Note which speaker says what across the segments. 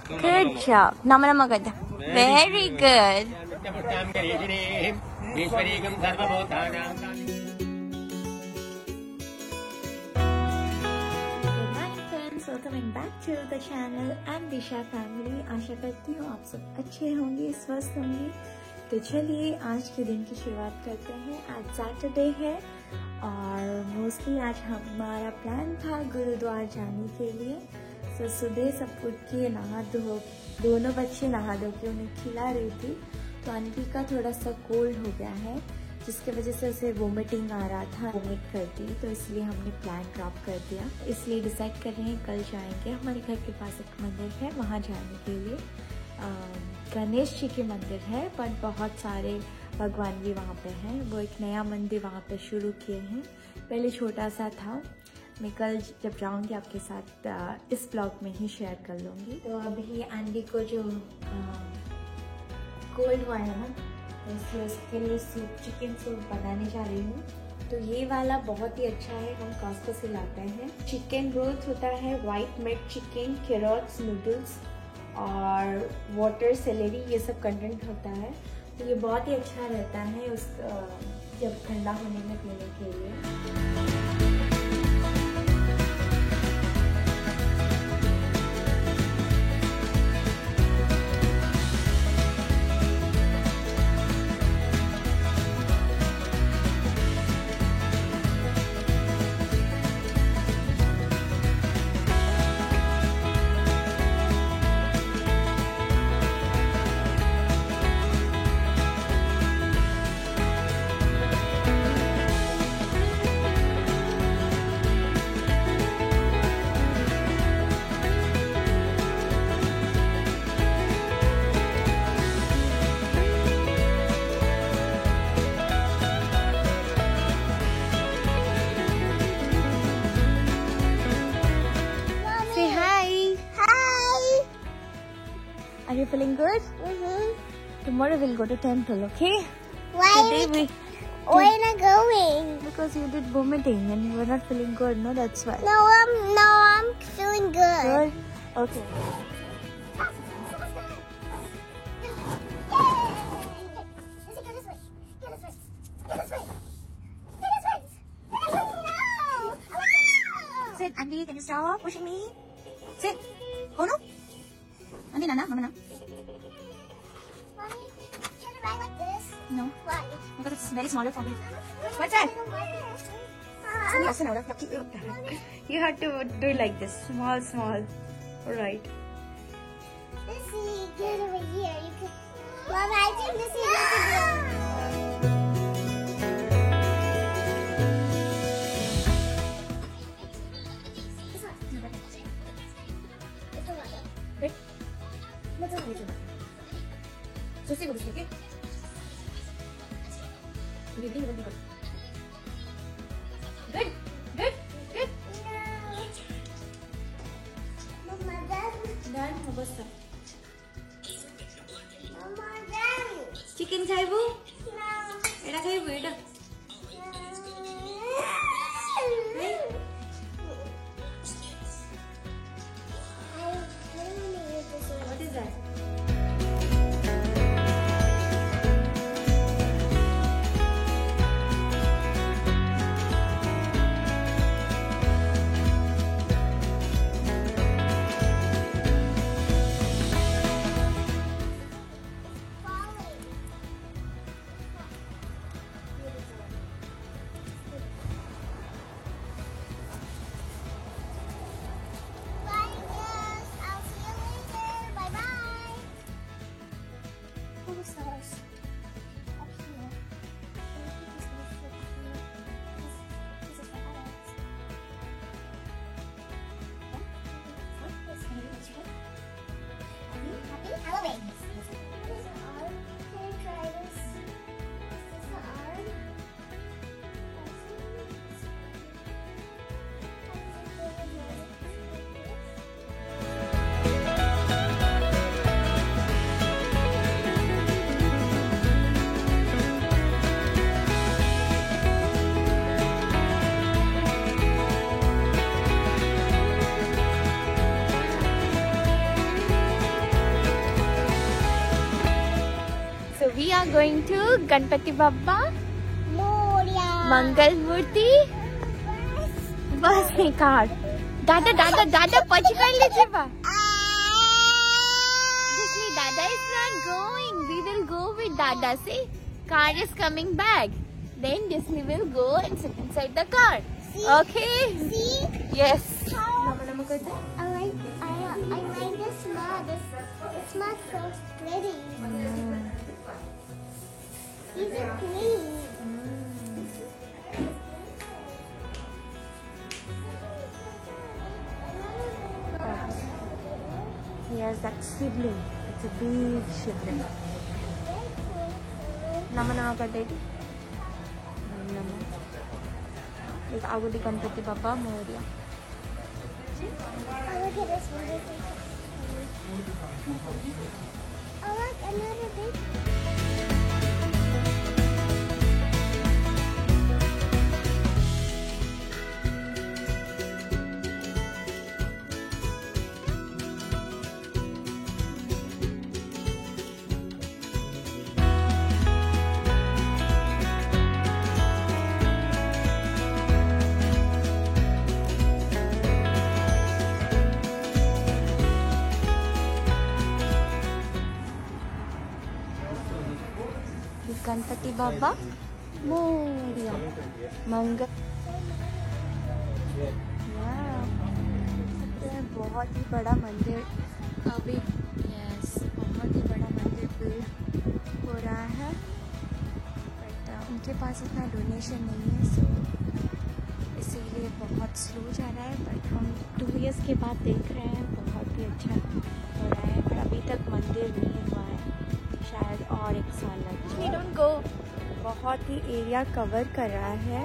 Speaker 1: Good job. Nama nama kada. Very good.
Speaker 2: Welcoming back to the channel and Disha family. आशा करती हूँ आप सब अच्छे होंगे, स्वस्थ होंगे। तो चलिए आज के दिन की शुरुआत करते हैं। आज सैटरडे है और मोस्टली आज हमारा प्लान था गुरुद्वारा जाने के लिए। तो सुबह सब उठ के नहा धो, दोनों बच्चे नहा धो के उन्हें खिला रही थी। तो आंटी का थोड़ा सा कोल्ड हो गया है जिसकी वजह से उसे वोमिटिंग आ रहा था, वोमिट करती, तो इसलिए हमने प्लान ड्रॉप कर दिया। इसलिए डिसाइड कर रहे हैं कल जाएंगे। हमारे घर के पास एक मंदिर है, वहाँ जाने के लिए। गणेश जी के मंदिर है पर बहुत सारे भगवान भी वहाँ पे हैं। वो एक नया मंदिर वहाँ पे शुरू किए हैं, पहले छोटा सा था। मैं कल जब जाऊँगी आपके साथ इस ब्लॉग में ही शेयर कर लूँगी। तो अभी एंडी को जो कोल्ड हुआ है ना, इसलिए उसके लिए सूप, चिकन सूप बनाने जा रही हूँ। तो ये वाला बहुत ही अच्छा है, हम कॉस्को से लाते हैं। चिकन ब्रोथ होता है, वाइट मिट चिकन, कैरोट्स, नूडल्स और वाटर, सेलेरी, ये सब कंटेंट होता है। तो ये बहुत ही अच्छा रहता है उस जब ठंडा होने में पीने के लिए। Are you feeling good? Tomorrow we'll go to temple, okay?
Speaker 3: Why
Speaker 2: Today
Speaker 3: are you not going?
Speaker 2: because you did vomiting and you were not feeling good, no? That's why.
Speaker 3: No, I'm feeling good.
Speaker 2: Good? Okay. Sit, Andy, can you stop pushing me? Sit. Oh no. Andy, Nana, Mama, Nana.
Speaker 3: Mommy, can I ride like this?
Speaker 2: No,
Speaker 3: Why?
Speaker 2: because it's very smaller for me. What's that? You have to do like this, small, small. All right.
Speaker 3: Sissy, get over here. You can. Mom, I think this is what to do. This one. It's the one.
Speaker 2: Wait. Let's go. So see what is okay? Good. Good. Good. Good.
Speaker 3: Mama, dad.
Speaker 2: Done. Mabos ka.
Speaker 3: Mama, dad.
Speaker 2: Chicken khaibo?
Speaker 3: No.
Speaker 2: Eta khaibo eta. What is that?
Speaker 1: are going to Ganpati Bappa,
Speaker 3: Moria.
Speaker 1: Mangal Murti. बस नहीं car. दादा दादा दादा पकड़ लीजिए बा. Disney, Dada is not going. We will go with Dada. See, car is coming back. Then Disney will go and sit inside the car.
Speaker 3: See?
Speaker 1: Okay.
Speaker 3: See?
Speaker 1: Yes.
Speaker 3: I like this smell. It smells so pretty. These are clean.
Speaker 2: Here's that sibling. It's a big sibling. Nama kadedi. Nama. Like Agudi Ganpati Bappa Moria.
Speaker 3: Oh, look at this one. Oh, look, another big.
Speaker 2: Ganpati बाबा मोरिया मंगल. बहुत ही बड़ा मंदिर अभी. Yes, बहुत ही बड़ा मंदिर build हो रहा है. बट उनके पास इतना डोनेशन नहीं है, सो इसीलिए बहुत स्लो जा रहा है. बट हम 2 years के बाद देख रहे हैं, बहुत ही अच्छा हो रहा है. पर अभी तक मंदिर नहीं हुआ है, शायद और 1 साल लग जाए. Don't go. बहुत ही एरिया कवर कर रहा है.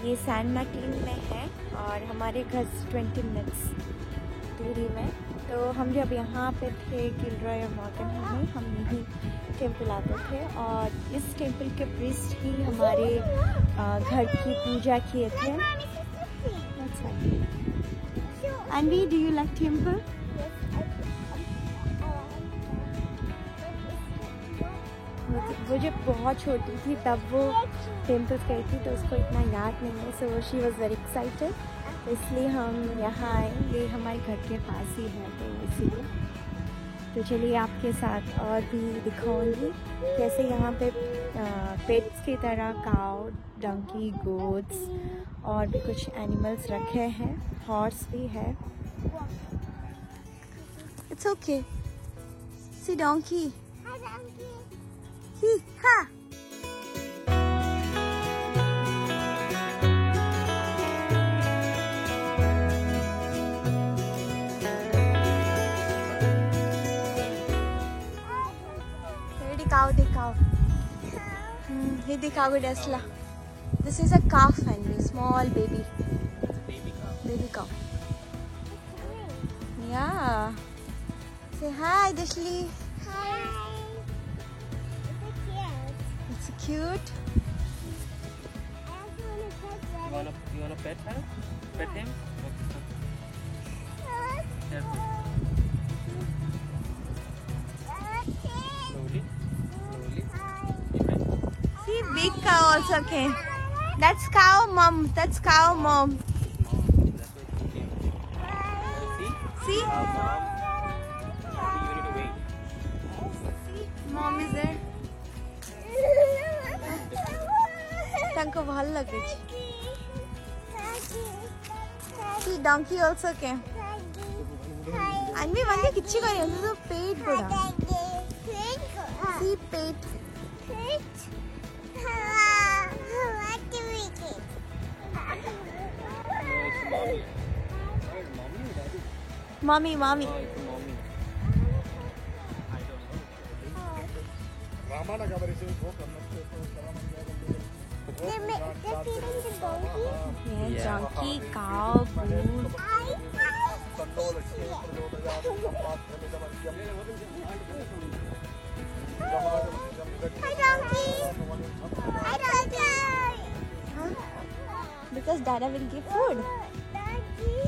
Speaker 2: ये सैन मार्टिन में है और हमारे घर से 20 मिनट्स दूरी में. तो हम जब यहाँ पे थे गिलरॉय और मॉर्गन में, हम यही टेम्पल आते थे और इस टेम्पल के प्रीस्ट ही हमारे घर की पूजा किए थे. Anvi, do you like temple? वो जब बहुत छोटी थी तब वो टेम्पल्स गई थी, तो उसको इतना याद नहीं है. So she was very excited, तो इसलिए हम यहाँ आए. ये हमारे घर के पास ही है, तो इसीलिए. तो चलिए आपके साथ और भी दिखाऊंगी कैसे यहाँ पे पेट्स की तरह काउ, डंकी, गोट्स और भी कुछ एनिमल्स रखे हैं. हॉर्स भी है. It's okay. See donkey. Ha! दिखाओ. ये दिखाओ डेस्ला. This is a calf, Henry. Small baby. Baby cow. Yeah. Say hi, Dishley.
Speaker 3: Hi.
Speaker 2: It's cute.
Speaker 3: I also want to pet that.
Speaker 4: You wanna pet her? Pet him? Careful. Slowly. Slowly.
Speaker 2: See, big cow also came. That's cow mom. That's cow mom. See?
Speaker 4: You need to wait.
Speaker 2: Mom is there. Tanko bhal lage. See, donkey also came. Anvi vange kichi kari andu paid kuda. See, paid. Mommy.
Speaker 4: Oh, it's mommy. I don't know.
Speaker 2: Yeah, donkey, cow, goose.
Speaker 3: Hi, donkey. Hi, donkey.
Speaker 2: Huh? Because Dada will give food.
Speaker 3: Donkey.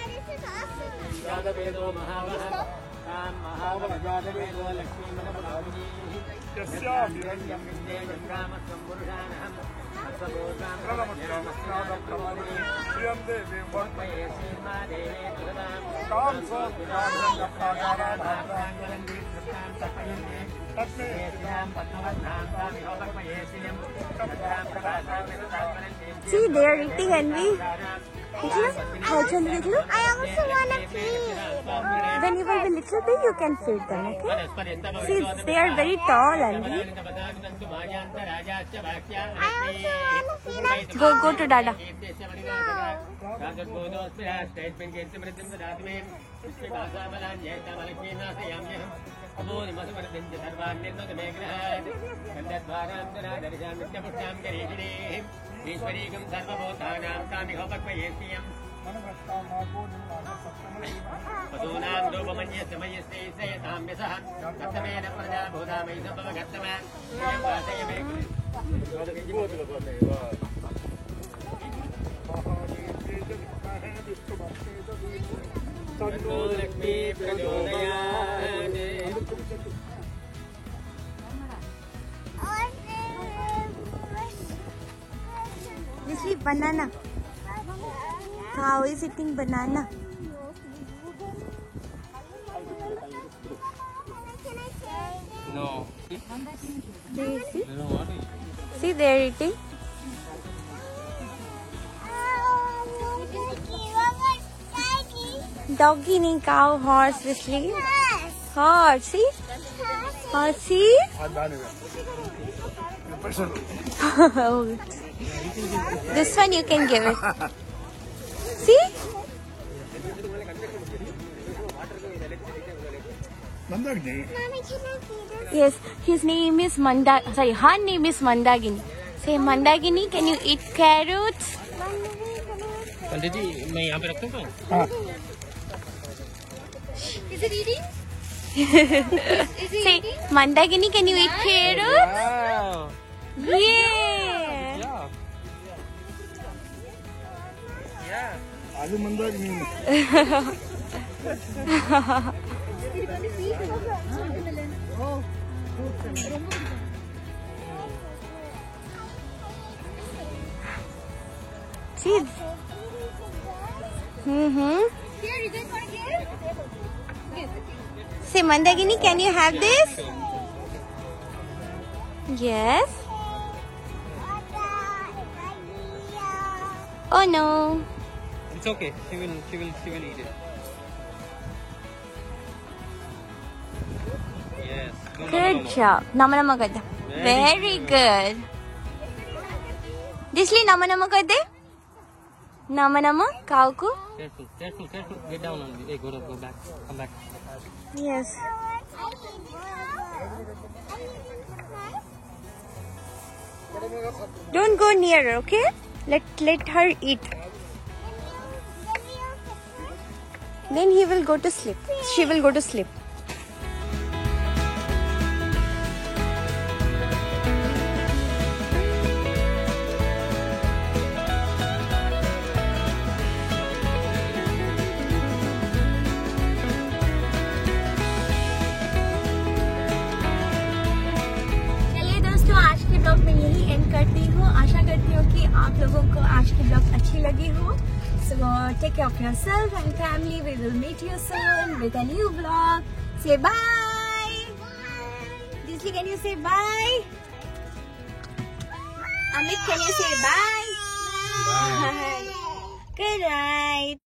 Speaker 3: This is awesome.
Speaker 2: See, they are eating envy. How can you do?
Speaker 3: I also want to feed.
Speaker 2: When you will be little big, you can feed them, okay? See, they are very tall, Envy.
Speaker 3: I also want to feed.
Speaker 2: Go to Dada. This is banana. Cow is eating banana.
Speaker 4: No.
Speaker 2: See, they are eating. Doggy nahi, cow, horse, Wesley. Horse, see? Horse, see? This one you can give it. See?
Speaker 3: Mommy, can I feed it?
Speaker 2: Yes, his name is her name is Mandagini. Say, Mandagini, can you eat carrots?
Speaker 4: पंडित जी मैं यहाँ पे रखता हूँ
Speaker 1: Is it eating?
Speaker 2: Say, Mandagini, can you eat carrots?
Speaker 4: Wow.
Speaker 2: Yeah.
Speaker 4: Yeah.
Speaker 3: आलू Mandakini.
Speaker 2: See.
Speaker 1: Here, you guys want to hear?
Speaker 2: Say, Mandagini, can you have this? Yes. Oh no.
Speaker 4: It's okay. She will eat it. Yes.
Speaker 2: Good job. Nama kar de. Very good. Disli nama kar de. Nama cow ko.
Speaker 4: Careful. Get down on me. Hey, go back. Come back.
Speaker 2: Yes. Don't go near her, okay? Let her eat. Then he will go to sleep. She will go to sleep. Blog में यही and करती हूँ. आशा करती हूँ कि आप लोगों को आज की ब्लॉग अच्छी लगी हो. So take care of yourself and family. We will meet you soon with a new vlog. Say bye. Disney, can you say bye? Amit, can you say bye?